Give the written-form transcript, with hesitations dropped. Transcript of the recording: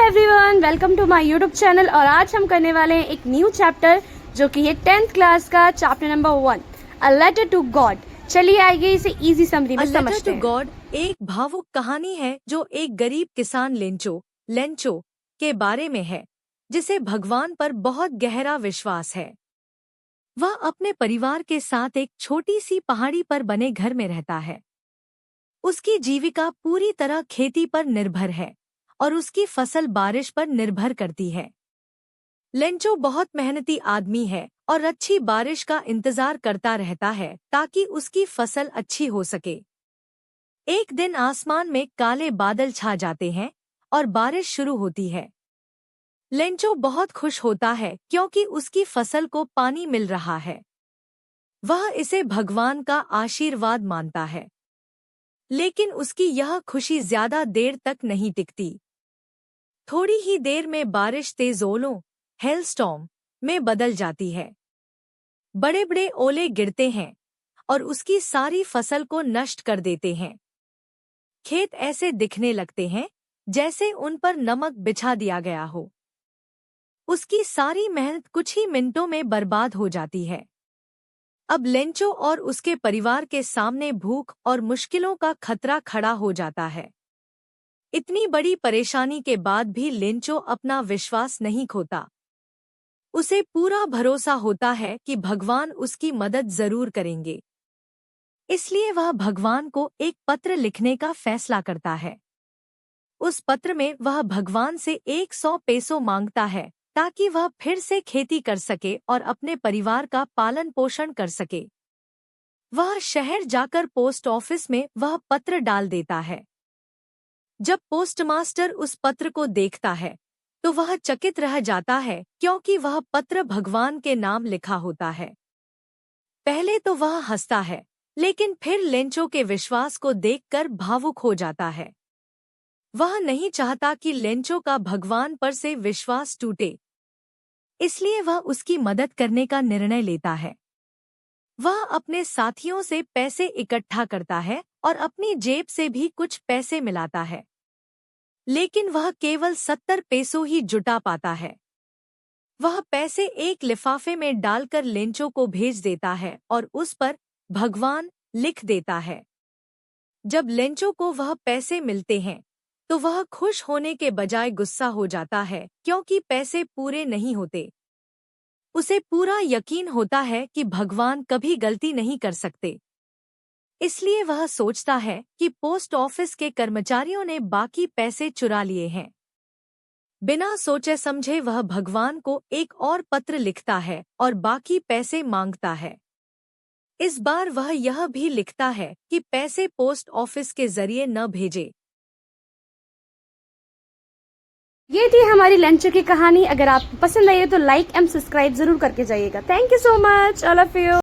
Everyone, welcome to my YouTube channel. और आज हम करने वाले हैं एक न्यू चैप्टर जो कि है 10th क्लास का chapter number 1, a letter to God. चलिए आइए इसे इजी समरी में समझते हैं। लेटर टू गॉड एक भावुक कहानी है जो एक गरीब किसान लेंचो के बारे में है, जिसे भगवान पर बहुत गहरा विश्वास है। वह अपने परिवार के साथ एक छोटी सी पहाड़ी पर बने घर में रहता है। उसकी जीविका पूरी तरह खेती पर निर्भर है और उसकी फसल बारिश पर निर्भर करती है। लेंचो बहुत मेहनती आदमी है और अच्छी बारिश का इंतजार करता रहता है ताकि उसकी फसल अच्छी हो सके। एक दिन आसमान में काले बादल छा जाते हैं और बारिश शुरू होती है। लेंचो बहुत खुश होता है क्योंकि उसकी फसल को पानी मिल रहा है। वह इसे भगवान का आशीर्वाद मानता है। लेकिन उसकी यह खुशी ज्यादा देर तक नहीं टिकती। थोड़ी ही देर में बारिश तेज ओलों हेलस्टॉर्म में बदल जाती है। बड़े बड़े ओले गिरते हैं और उसकी सारी फसल को नष्ट कर देते हैं। खेत ऐसे दिखने लगते हैं जैसे उन पर नमक बिछा दिया गया हो। उसकी सारी मेहनत कुछ ही मिनटों में बर्बाद हो जाती है। अब लेंचो और उसके परिवार के सामने भूख और मुश्किलों का खतरा खड़ा हो जाता है। इतनी बड़ी परेशानी के बाद भी लेंचो अपना विश्वास नहीं खोता। उसे पूरा भरोसा होता है कि भगवान उसकी मदद जरूर करेंगे। इसलिए वह भगवान को एक पत्र लिखने का फैसला करता है। उस पत्र में वह भगवान से 100 पेसो मांगता है ताकि वह फिर से खेती कर सके और अपने परिवार का पालन पोषण कर सके। वह शहर जाकर पोस्ट ऑफिस में वह पत्र डाल देता है। जब पोस्टमास्टर उस पत्र को देखता है तो वह चकित रह जाता है क्योंकि वह पत्र भगवान के नाम लिखा होता है। पहले तो वह हंसता है, लेकिन फिर लेंचो के विश्वास को देखकर भावुक हो जाता है। वह नहीं चाहता कि लेंचो का भगवान पर से विश्वास टूटे, इसलिए वह उसकी मदद करने का निर्णय लेता है। वह अपने साथियों से पैसे इकट्ठा करता है और अपनी जेब से भी कुछ पैसे मिलाता है, लेकिन वह केवल 70 पेसो ही जुटा पाता है। वह पैसे एक लिफाफे में डालकर लेंचो को भेज देता है और उस पर भगवान लिख देता है। जब लेंचो को वह पैसे मिलते हैं तो वह खुश होने के बजाय गुस्सा हो जाता है क्योंकि पैसे पूरे नहीं होते। उसे पूरा यकीन होता है कि भगवान कभी गलती नहीं कर सकते। इसलिए वह सोचता है कि पोस्ट ऑफिस के कर्मचारियों ने बाकी पैसे चुरा लिए हैं। बिना सोचे समझे वह भगवान को एक और पत्र लिखता है और बाकी पैसे मांगता है। इस बार वह यह भी लिखता है कि पैसे पोस्ट ऑफिस के जरिए न भेजे। ये थी हमारी लेंचो की कहानी। अगर आपको पसंद आई है तो लाइक एंड सब्सक्राइब जरूर करके जाइएगा। Thank you so much all of you.